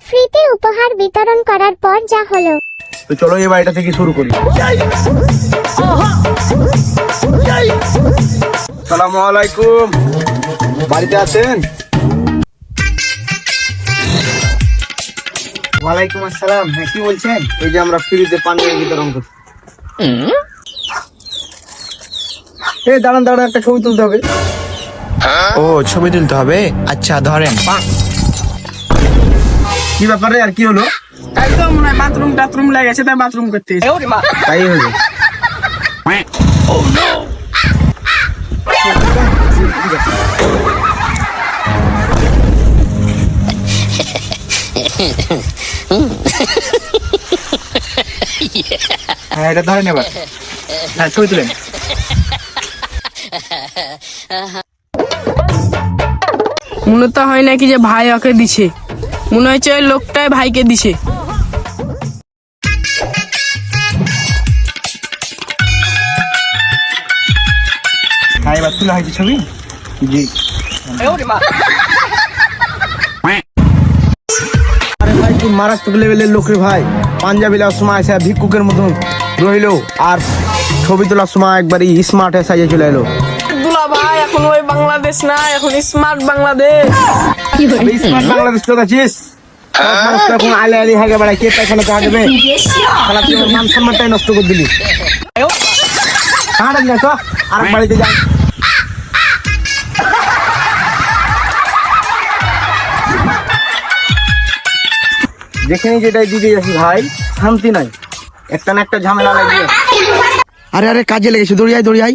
ফ্রিতে উপহার বিতরণ করার পর যা হলো, তো চলো এবার এটা থেকে শুরু করি। আসসালামু আলাইকুম, বাড়িতে আছেন? ওয়ালাইকুম আসসালাম। হ্যাঁ, কি বলছেন? এই যে আমরা ফ্রিতে পানীয় বিতরণ করছি। এই দাঁড়ান দাঁড়ান, একটা ছবি তুলতে হবে। ও, ছবি তুলতে হবে? আচ্ছা ধরেন। কি ব্যাপারে, আর কি হলো? একদম মনে হয় বাথরুম টাথরুম লেগেছে, তাই বাথরুম করতে এসেছে। তাই হলো। হ্যাঁ, এটা ধরেন এবার। হ্যাঁ, ছবি তুলেন। মনে তো হয় নাকি যে ভাই ওকে দিছে, মনে হচ্ছে ওই লোকটাই ভাইকে দিছে। হ্যাঁ, এবার তোলা হয়েছে ছবি। জি। আরে ভাই, তুই মারাত্মক লেভেলের লোক রে ভাই। পাঞ্জাবি লার সময় এসে ভিক্ষুকের মতন রইলো, আর ছবি তোলার সময় একবারই স্মার্ট হয়ে সাজিয়ে চলে এলো। দুলা ভাই, এখন ওই বাংলাদেশ না, এখন স্মার্ট বাংলাদেশ। স্মার্ট বাংলাদেশ তো আছিস? সব মানুষ তো এখন আলে আলি হাগে বেড়ায়, কে পায়খানা তো হাগবে? শালা তুই আমার মান সম্মানটাই নষ্ট করে দিলি। কাঁড়ান না তো, আর বাড়িতে যাই। যেখানে যেটাই দিতে যাচ্ছি ভাই, শান্তি নাই, একটা না একটা ঝামেলা লাগিয়ে। আরে আরে, কাজে লেগেছে, দৌড়িয়াই দৌড়িয়াই।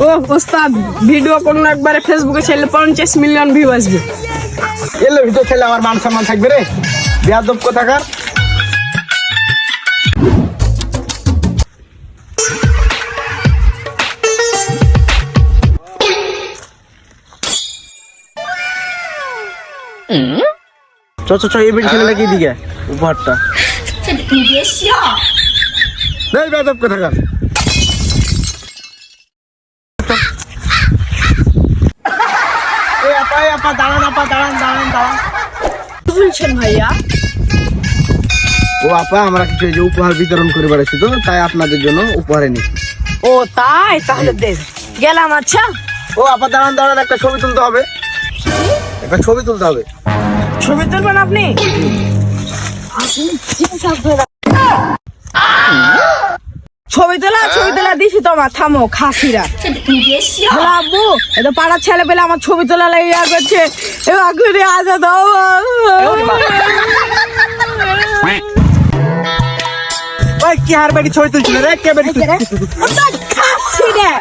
ও ওস্তাদ, ভিডিও করুন একবারে, ফেসবুকে ছেলে 50 মিলিয়ন ভিউ আসবে। এলে ভিতর ছেলে আমার মান সম্মান থাকবে রে, বেয়াদব কোথাকার। চ এই বেটি ছেলে লাগিয়ে দিকে উপহারটা। বেয়াদব কোথাকার। আপা দাঁড়ান, আপা দাঁড়ান দাঁড়ান দাঁড়ান। কি বলছেন ভাইয়া? ও আপা, আমরা কিছু এই যে উপহার বিতরণ করে বেড়াচ্ছি, তো তাই আপনাদের জন্য উপহার এনেছি। ও তাই, তাহলে দেখ গেলাম। আচ্ছা, ও আপা দাঁড়ান দাঁড়ান, একটা ছবি তুলতে হবে, একটা ছবি তুলতে হবে। ছবি তুলবেন আপনি? ছবি তোলা দিছি তোমার, থামো খাসিরা। আব্বু, এটা পাড়ার ছেলে পেলে আমার ছবি তোলা লাগে ইয়া করছে, এবার ঘুরে আসা দাও। ওই কি হার বেটি ছবি তুলছিল রে, কে বেটি? খাসিরা